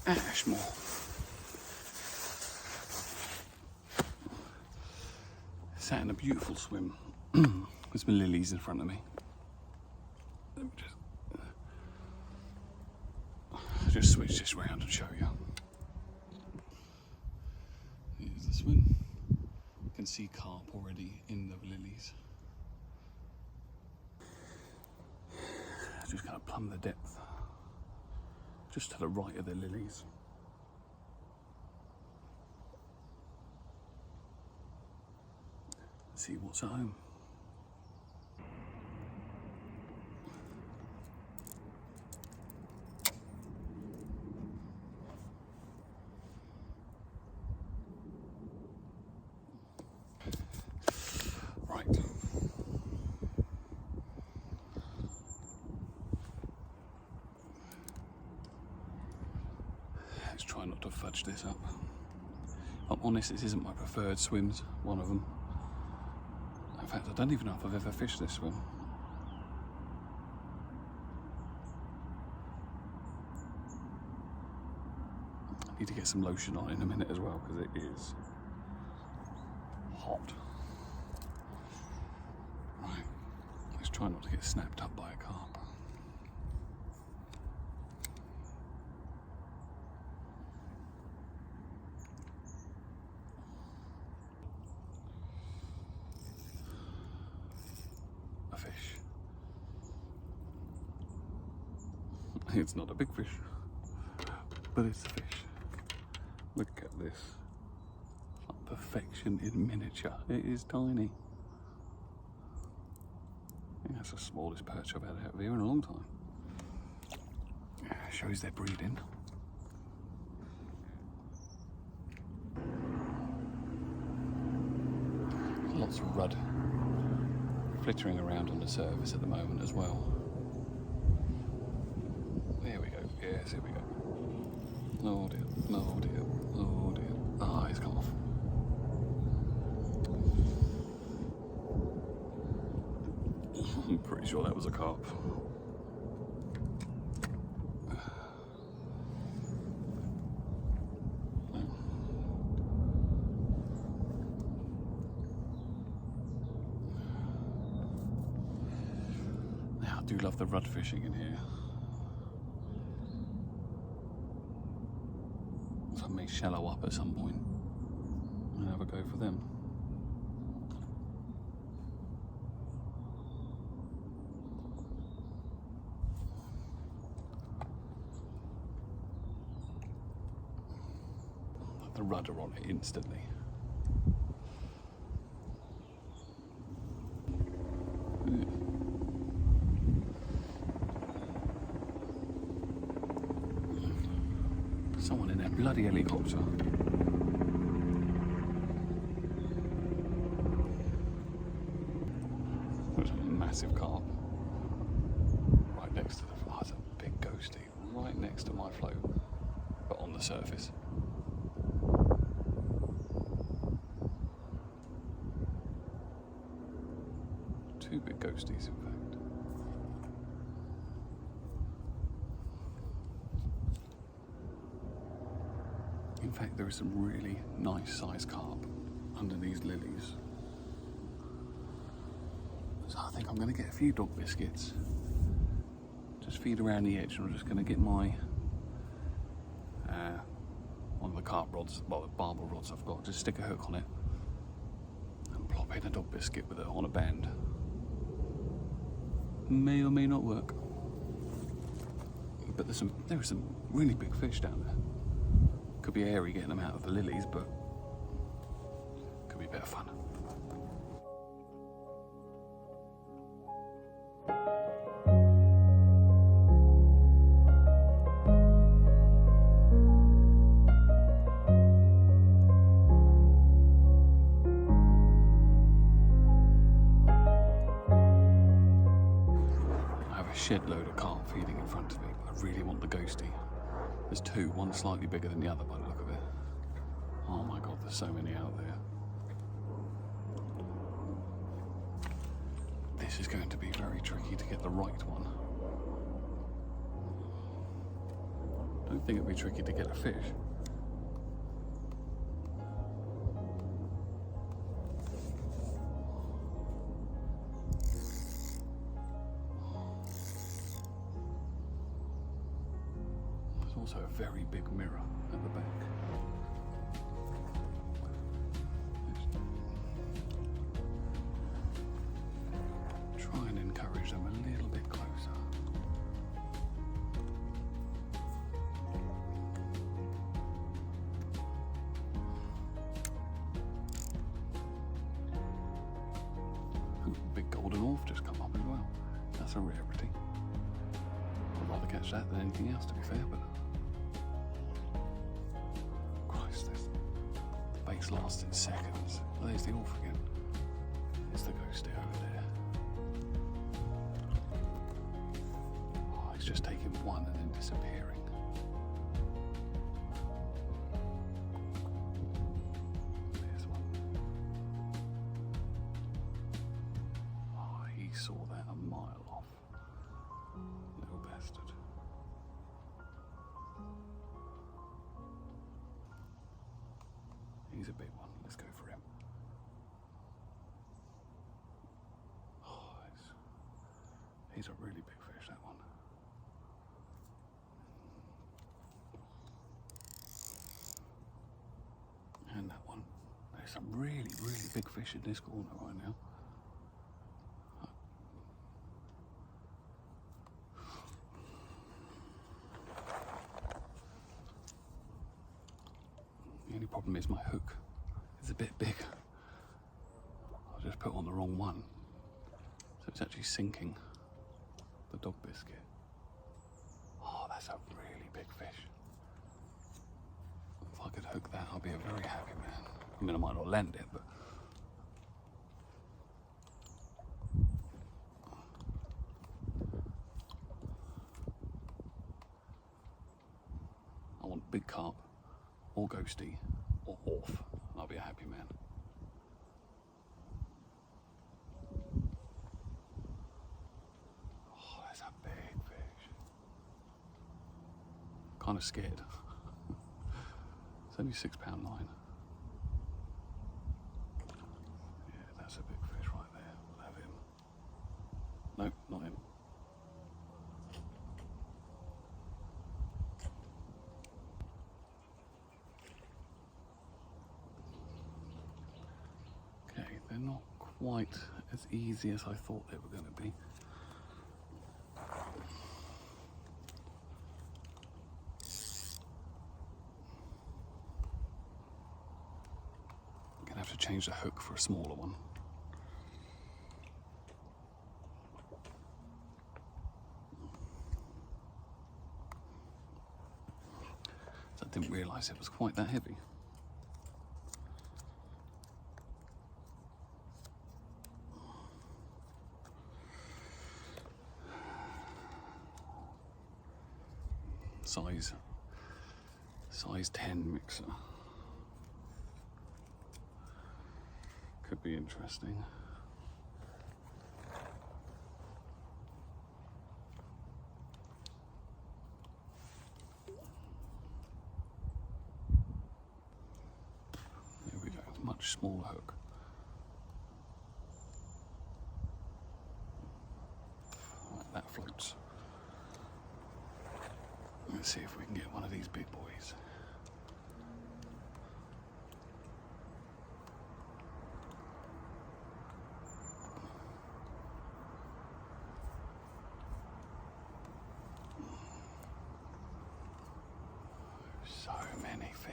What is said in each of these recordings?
Ashmoor. Sat in a beautiful swim. There's my lilies in front of me. Let me just switch this round and show you. Here's the swim. You can see carp already in the lilies. Just going to plumb the depth. Just to the right of the lilies. See what's at home. Right. Let's try not to fudge this up. If I'm honest, this isn't my preferred swims, one of them. In fact, I don't even know if I've ever fished this swim. I need to get some lotion on in a minute as well, because it is hot. Right, let's try not to get snapped up by a carp. A fish. It's not a big fish, but it's a fish. Look at this. It's like perfection in miniature. It is tiny. I think that's the smallest perch I've had out of here in a long time. Shows their breeding. Lots of rudd flittering around on the surface at the moment as well. There we go. Yes, here we go. Oh dear. Oh dear. Oh dear. Ah, he's come off. I'm pretty sure that was a carp. Now, I do love the rudd fishing in here. So I may shallow up at some point and have a go for them. The rudder on it instantly. Yeah. Someone in that bloody helicopter. There's a massive carp right next to the. Oh, it's a big ghosty right next to my float, but on the surface. Two big ghosties, in fact. In fact, there is some really nice sized carp under these lilies. So I think I'm going to get a few dog biscuits to just feed around the edge, and I'm just going to get my one of the carp rods, well, the barbel rods I've got, just stick a hook on it and plop in a dog biscuit with it on a bend. May or may not work, but there are some really big fish down there. Could be airy getting them out of the lilies, but could be a bit of fun. Shed load of carp feeding in front of me, but I really want the ghosty. There's two, one slightly bigger than the other by the look of it. Oh my god, there's so many out there. This is going to be very tricky to get the right one. Don't think it'll be tricky to get a fish. Also a very big mirror at the back. Try and encourage them a little bit closer. Ooh, big golden orf just come up as well. That's a rarity. I'd rather catch that than anything else, to be fair, but lasted seconds. Oh, there's the orf again. There's the ghosty over there. Oh, he's just taking one and then disappearing. There's one. Oh, he saw that a mile off. Little bastard. He's a big one. Let's go for him. Oh, he's a really big fish, that one. And that one. There's some really, really big fish in this corner right now. The only problem is my hook is a bit big. I just put on the wrong one, so it's actually sinking the dog biscuit. Oh, that's a really big fish. If I could hook that, I'll be a very happy man. I mean, I might not land it, but I want big carp, or ghosty, or orf, and I'll be a happy man. Oh, that's a big fish. Kind of scared. It's only £6 line. Yeah, that's a big fish right there. We'll have him. No, not him. They're not quite as easy as I thought they were going to be. I'm going to have to change the hook for a smaller one. So I didn't realise it was quite that heavy. Size 10 mixer. Could be interesting. There we go, much smaller hook. Right, that floats. Let's see if we can get one of these big boys. So many fish.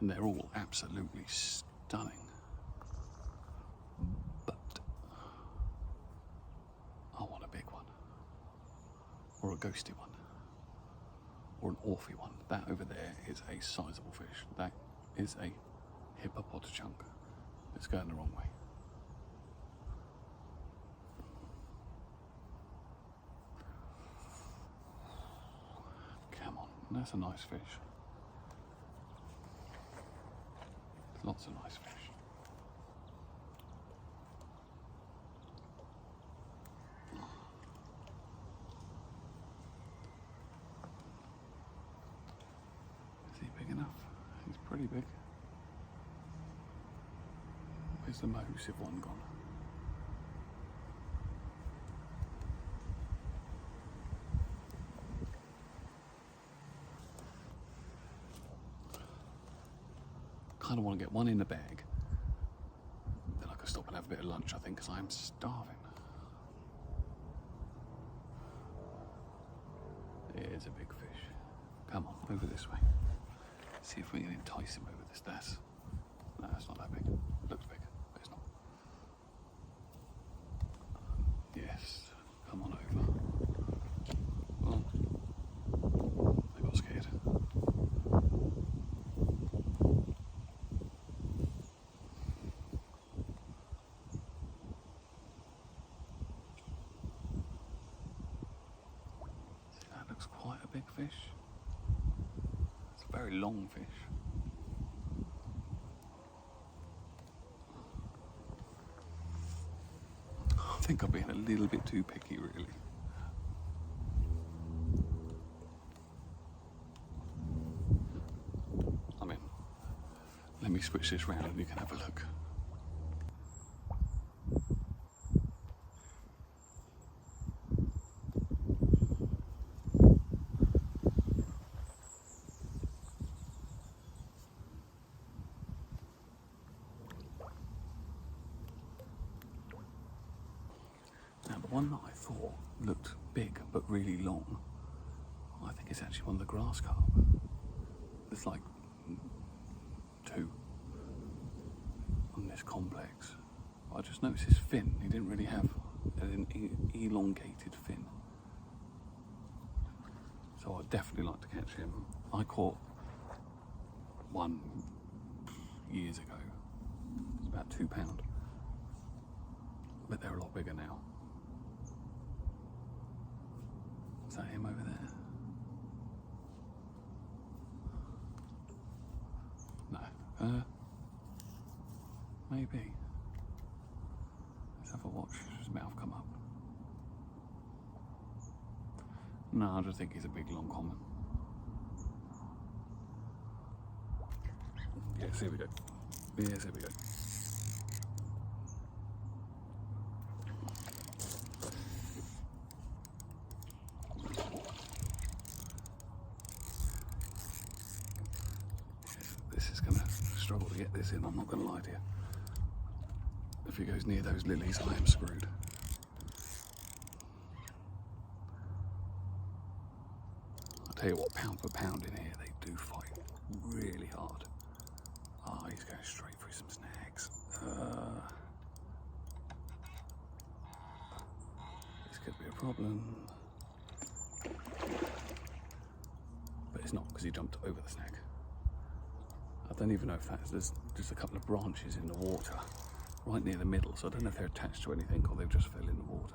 And they're all absolutely stunning. But I want a big one. Or a ghosty one. Or an orphy one. That over there is a sizable fish. That is a hippopotochunk. It's going the wrong way. Come on, that's a nice fish. Lots of nice fish. Is he big enough? He's pretty big. Where's the massive one gone? I kind of want to get one in the bag, then I can stop and have a bit of lunch, I think, because I am starving. There's a big fish. Come on, over this way. See if we can entice him over this. No, it's not that big. Looks big, but it's not. Yes, come on over. Oh, I got scared. Quite a big fish. It's a very long fish. I think I'm being a little bit too picky, really. I mean, let me switch this round and you can have a look. One that I thought looked big but really long, I think it's actually one of the grass carp. There's like two on this complex. I just noticed his fin. He didn't really have an elongated fin. So I'd definitely like to catch him. I caught one years ago. It's about £2. But they're a lot bigger now. Is that him over there? No. Maybe. Let's have a watch. His mouth come up. No, I just think he's a big long common. Yes, here we go. Yes, here we go. Struggle to get this in, I'm not going to lie to you. If he goes near those lilies, I am screwed. I'll tell you what, pound per pound in here, they do fight really hard. Oh, he's going straight through some snags. This could be a problem. But it's not, because he jumped over the snag. I don't even know if there's just a couple of branches in the water right near the middle, so I don't know if they're attached to anything or they've just fell in the water.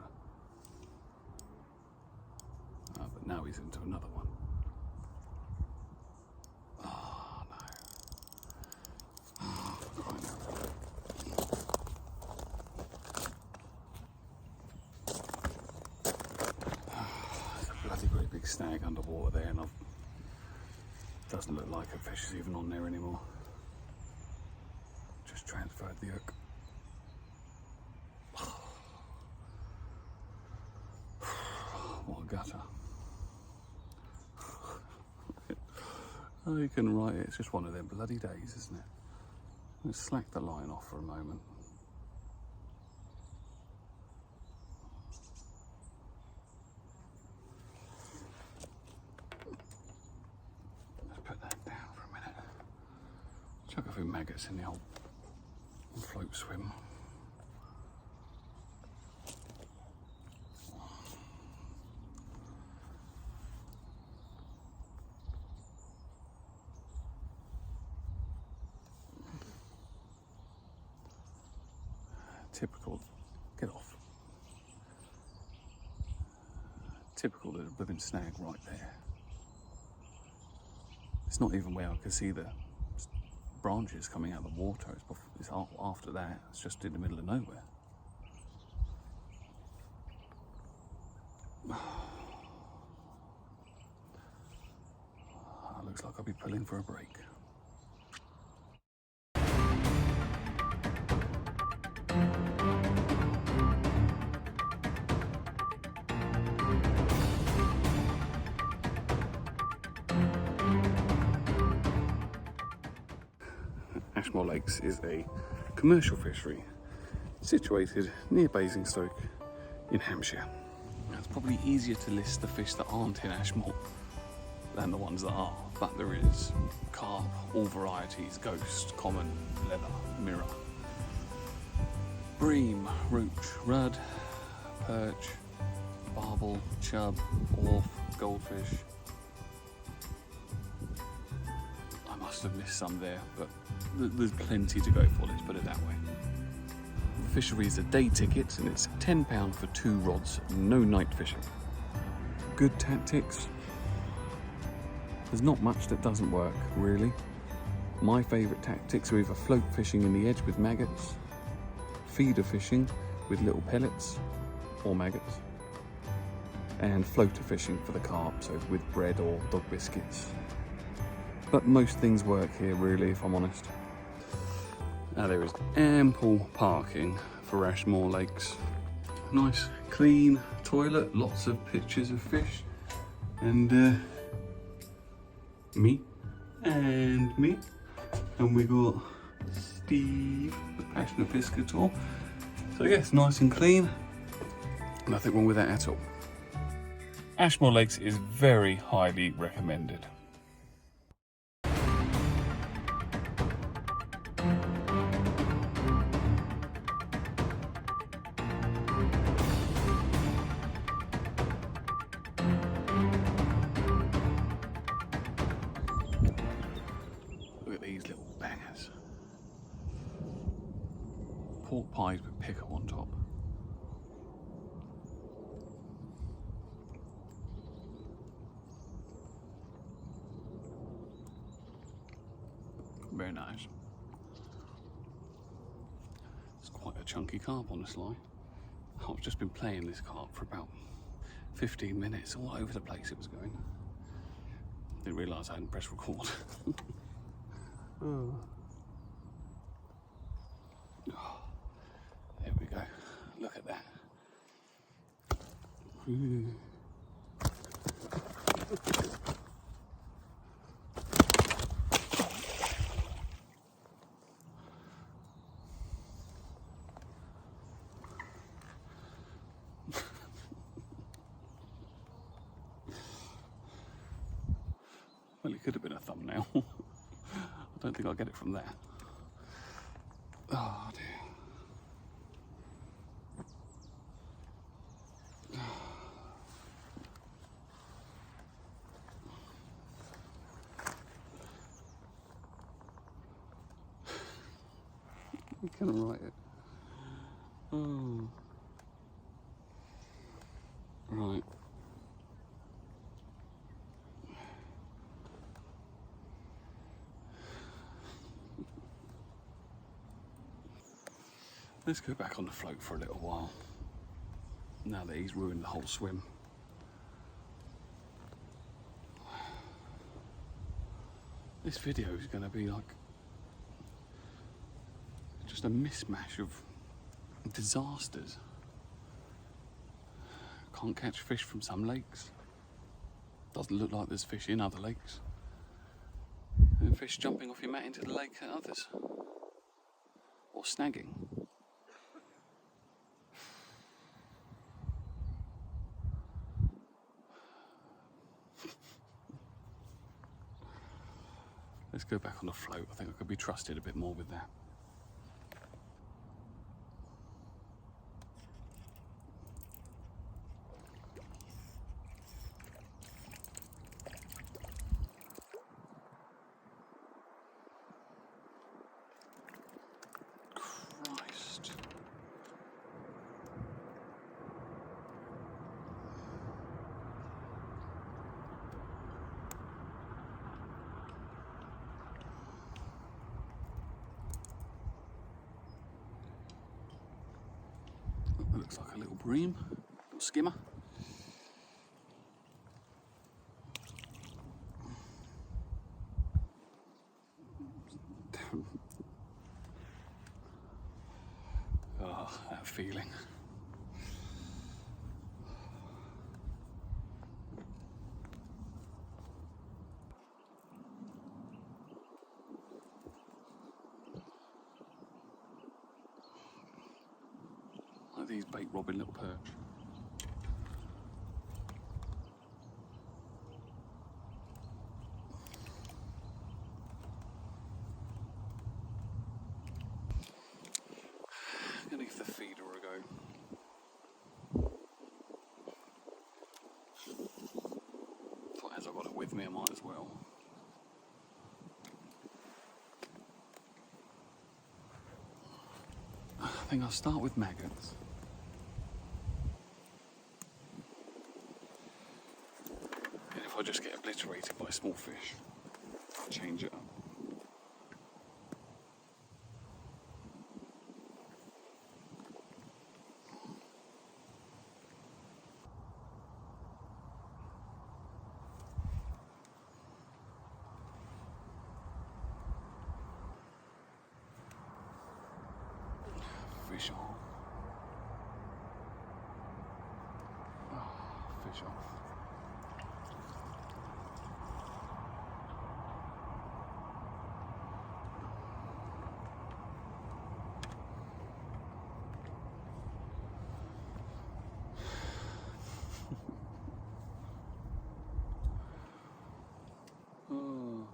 But now he's into another one. Oh no. Oh, for crying out loud. There's a bloody great big snag underwater there, and doesn't look like a fish is even on there anymore. Just transferred the hook. Oh, you can write it. It's just one of them bloody days, isn't it? Let's slack the line off for a moment. Let's put that down for a minute. Chuck a few maggots in the old float swim. Typical, get off. Typical little blooming snag right there. It's not even where I can see the branches coming out of the water. It's after that. It's just in the middle of nowhere. Looks like I'll be pulling for a break. Ashmoor Lakes is a commercial fishery situated near Basingstoke in Hampshire. Now, it's probably easier to list the fish that aren't in Ashmoor than the ones that are, but there is carp, all varieties, ghost, common, leather, mirror, bream, roach, rudd, perch, barbel, chub, orf, goldfish. I must have missed some there, but there's plenty to go for, let's put it that way. The fishery is a day ticket and it's £10 for 2 rods, no night fishing. Good tactics. There's not much that doesn't work, really. My favourite tactics are either float fishing in the edge with maggots, feeder fishing with little pellets or maggots, and floater fishing for the carp, so with bread or dog biscuits. But most things work here, really, if I'm honest. Now, there is ample parking for Ashmoor Lakes. Nice, clean toilet, lots of pictures of fish, and me, and me. And we got Steve, the passionate piscator. So yes, nice and clean. Nothing wrong with that at all. Ashmoor Lakes is very highly recommended. Look at these little bangers. Pork pies with pickle on top. Very nice. It's quite a chunky carp on this line. I've just been playing this carp for about 15 minutes, all over the place it was going. Didn't realise I hadn't pressed record. Oh. There we go. Look at that. Well, it could have been a thumbnail. I don't think I'll get it from there. Oh dear. You can write it. Oh. Right. Let's go back on the float for a little while, now that he's ruined the whole swim. This video is going to be like just a mismatch of disasters. Can't catch fish from some lakes. Doesn't look like there's fish in other lakes. Fish jumping off your mat into the lake at others. Or snagging. Let's go back on the float. I think I could be trusted a bit more with that. Christ. That looks like a little bream, little skimmer. Oh, that feeling. Like these bait robbing little perch. I'm gonna give the feeder a go. Thought as I got it with me, I might as well. I think I'll start with maggots. And if I just get obliterated by small fish, I'll change it up. Fish on. Oh, fish off. Oh.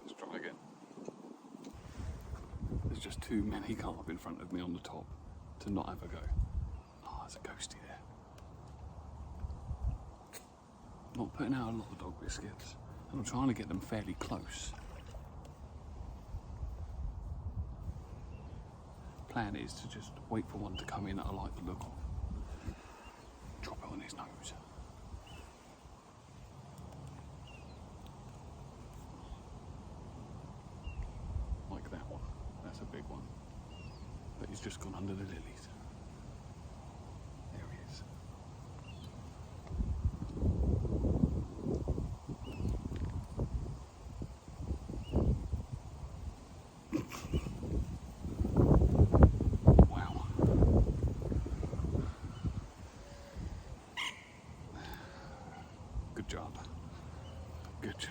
Let's try again. There's just too many carp in front of me on the top to not have a go. Oh, there's a ghosty there. Not putting out a lot of dog biscuits, and I'm trying to get them fairly close. Plan is to just wait for one to come in that I like the look of. Drop it on his nose. Like that one. That's a big one. But he's just gone under the lilies. There he is. Wow. Good job. Good job.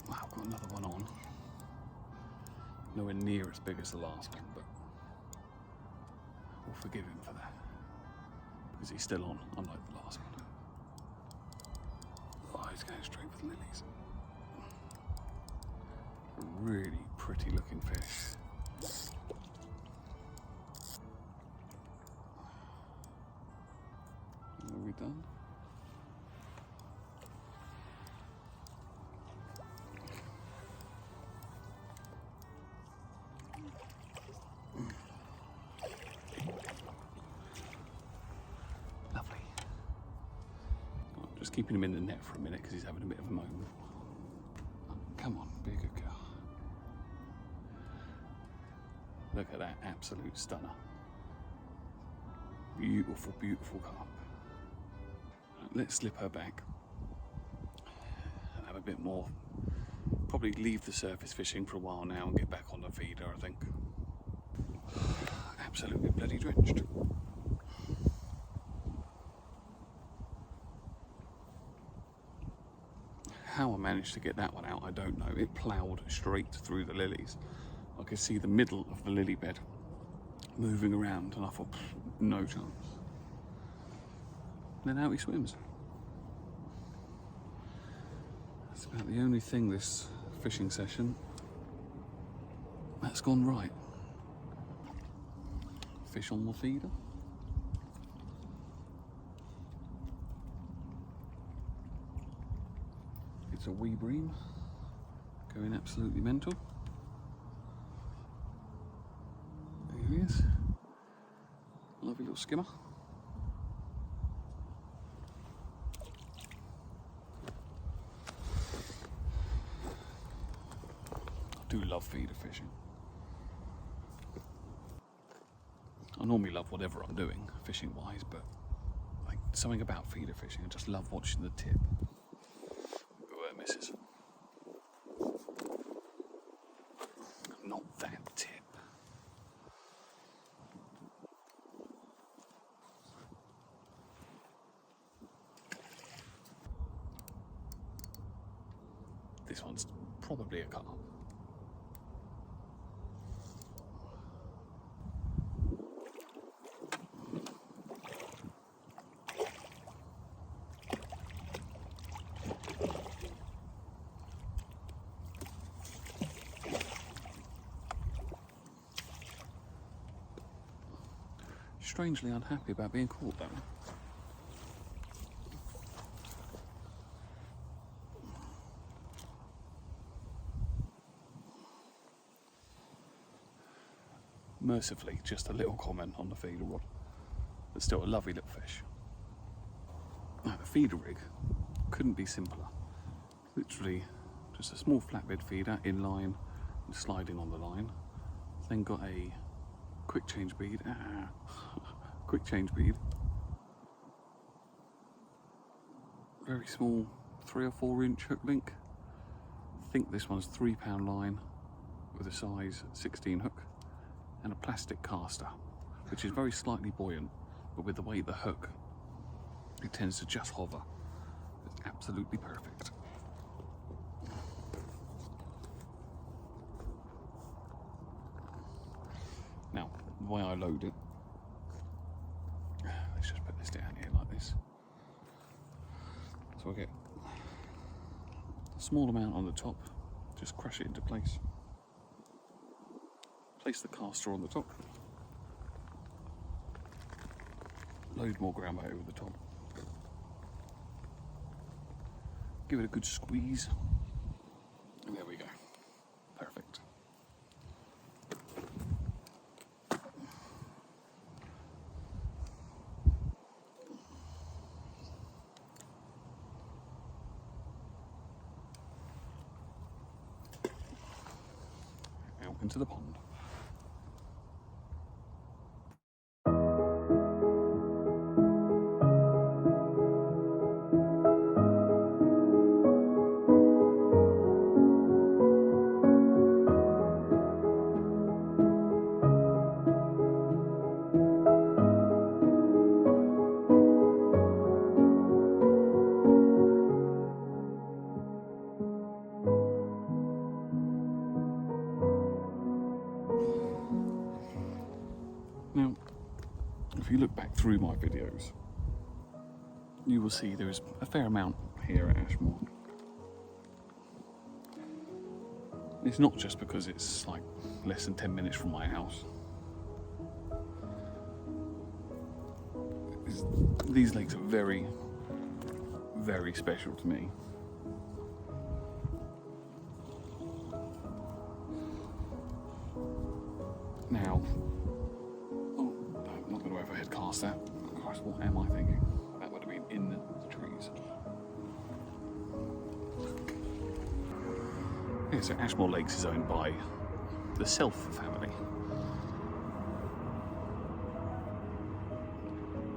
Wow, I've got another one on. Nowhere near as big as the last one, but we'll forgive him for that. Because he's still on, unlike the last one. Oh, he's going straight for the lilies. A really pretty looking fish. Are we done? Keeping him in the net for a minute because he's having a bit of a moment. Come on, be a good girl. Look at that absolute stunner. Beautiful, beautiful carp. Let's slip her back and have a bit more. Probably leave the surface fishing for a while now and get back on the feeder, I think. Absolutely bloody drenched. How I managed to get that one out, I don't know. It ploughed straight through the lilies. I could see the middle of the lily bed moving around, and I thought, no chance. Then out he swims. That's about the only thing this fishing session that's gone right. Fish on the feeder. It's a wee bream, going absolutely mental. There he is. Lovely little skimmer. I do love feeder fishing. I normally love whatever I'm doing, fishing wise, but like something about feeder fishing, I just love watching the tip. Misses. Not that tip. This one's probably a carp. Strangely unhappy about being caught though. Mercifully, just a little comment on the feeder rod. It's still a lovely little fish. Now, the feeder rig couldn't be simpler. Literally just a small flatbed feeder in line and sliding on the line. Then got a quick change bead. Quick change bead. Very small 3 or 4 inch hook link. I think this one's £3 line with a size 16 hook, and a plastic caster, which is very slightly buoyant, but with the weight of the hook, it tends to just hover. It's absolutely perfect. Now, the way I load it, let's just put this down here like this. So I get a small amount on the top, just crush it into place. Place the caster on the top. Load more ground bait over the top. Give it a good squeeze. And there we go. Perfect. Out into the pond. Now, if you look back through my videos, you will see there is a fair amount here at Ashmoor. It's not just because it's like less than 10 minutes from my house. These lakes are very, very special to me. Now, I'm not going to overhead cast that. Christ, what am I thinking? That would have been in the trees. so Ashmoor Lakes is owned by the Self family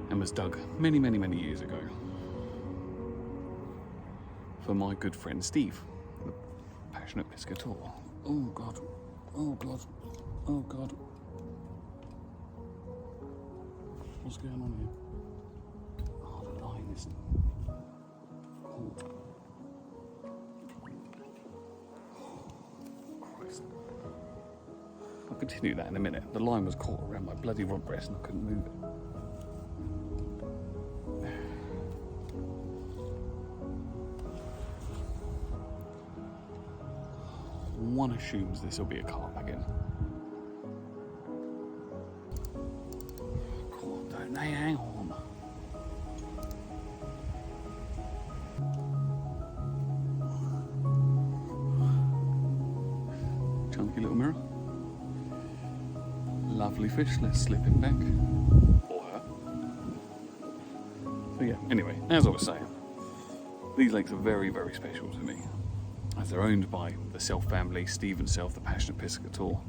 and was dug many, many, many years ago for my good friend Steve, the passionate piscator. Oh God, oh God, oh God. What's going on here? Oh, the line is... Oh. Christ. I'll continue that in a minute. The line was caught around my bloody rod breast and I couldn't move it. One assumes this will be a carp again. God, don't they hang on? Chunky little mirror. Lovely fish, let's slip him back. Or her. So yeah, anyway, as I was saying, these lakes are very, very special to me, as they're owned by the Self family, Steve and Self, the passionate piscator. You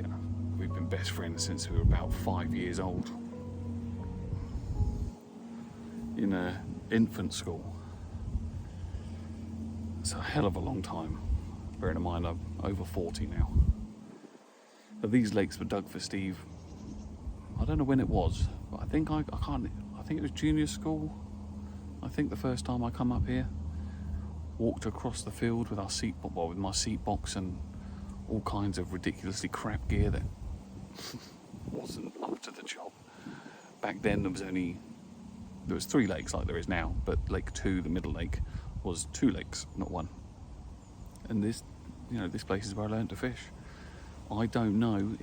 know, we've been best friends since we were about 5 years old. In infant school. It's a hell of a long time. Bearing in mind I'm over 40 now. But these lakes were dug for Steve. I don't know when it was, but I think I think it was junior school. I think the first time I come up here. Walked across the field with with my seat box and all kinds of ridiculously crap gear that wasn't up to the job. Back then there was 3 lakes like there is now, but Lake 2, the middle lake, was 2 lakes, not 1. And this place is where I learned to fish. I don't know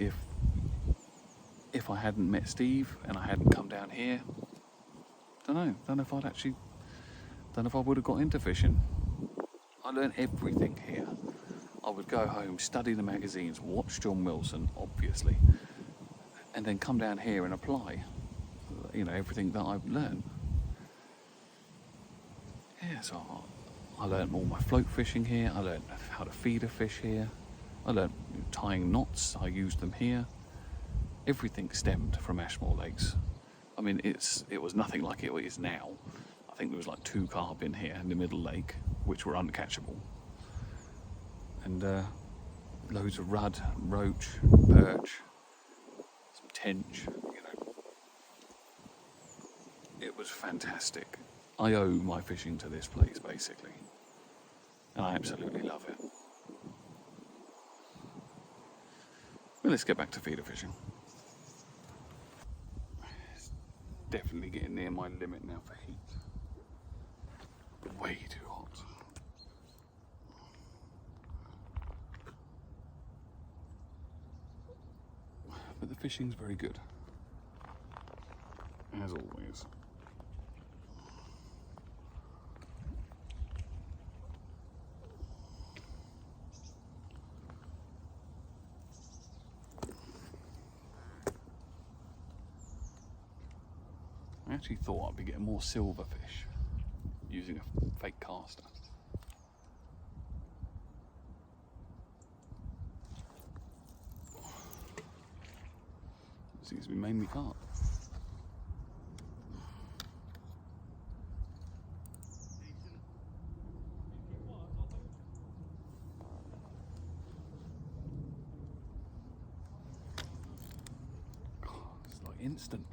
if I hadn't met Steve and I hadn't come down here. Don't know if I would have got into fishing. I learned everything here. I would go home, study the magazines, watch John Wilson, obviously, and then come down here and apply, everything that I've learned. Yeah, so I learned all my float fishing here. I learned how to feed a fish here. I learned tying knots. I used them here. Everything stemmed from Ashmoor Lakes. I mean, it was nothing like it is now. I think there was like 2 carp in here in the middle lake, which were uncatchable. And loads of rudd, roach, perch, some tench, It was fantastic. I owe my fishing to this place, basically. And I absolutely love it. Well, let's get back to feeder fishing. It's definitely getting near my limit now for heat. Way too hot. But the fishing's very good, as always. I actually thought I'd be getting more silverfish using a fake caster. It seems to be mainly carp. God, it's like instant.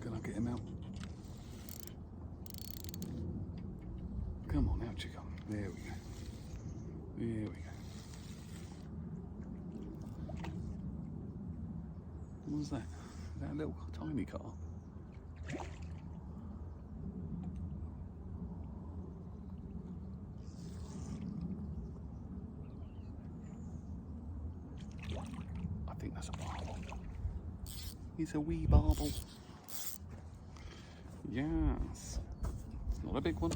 Can I get him out? Come on, out you come. There we go. There we go. What was that? Is that a little tiny carp? I think that's a barbel. He's a wee barbel. Yes. It's not a big one.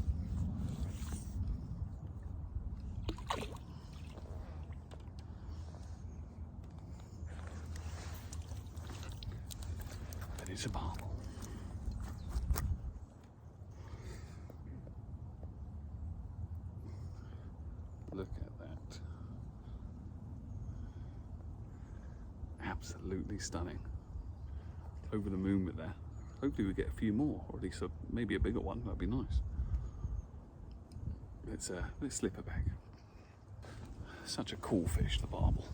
But it's Look at that. Absolutely stunning. Over the moon with that. Hopefully we get a few more, or at least maybe a bigger one. That'd be nice. Let's slip her back. Such a cool fish, the barbel.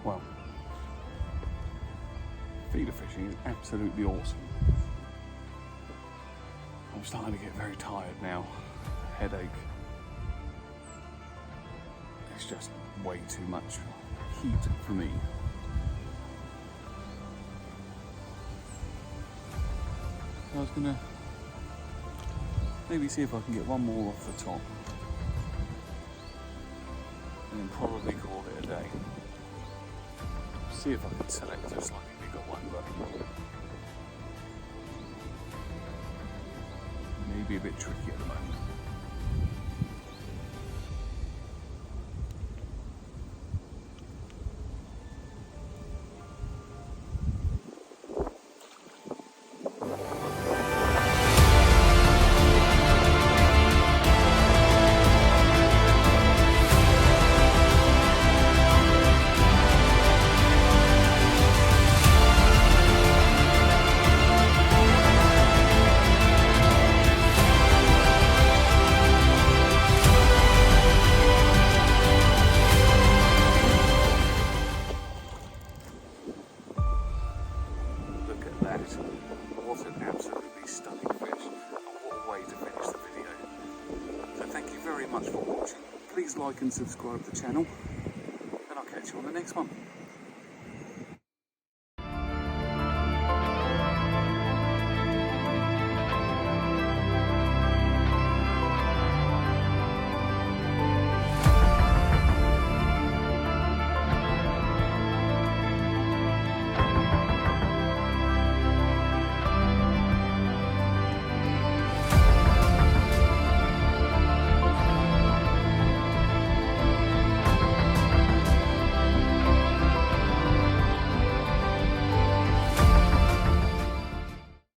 Well, feeder fishing is absolutely awesome. I'm starting to get very tired now. Headache. It's just way too much heat for me. So I was gonna maybe see if I can get one more off the top. And then probably call it a day. See if I can select a slightly bigger one, but maybe a bit tricky at the moment. What an absolutely stunning fish, and what a way to finish the video. So thank you very much for watching. Please like and subscribe to the channel, and I'll catch you on the next one.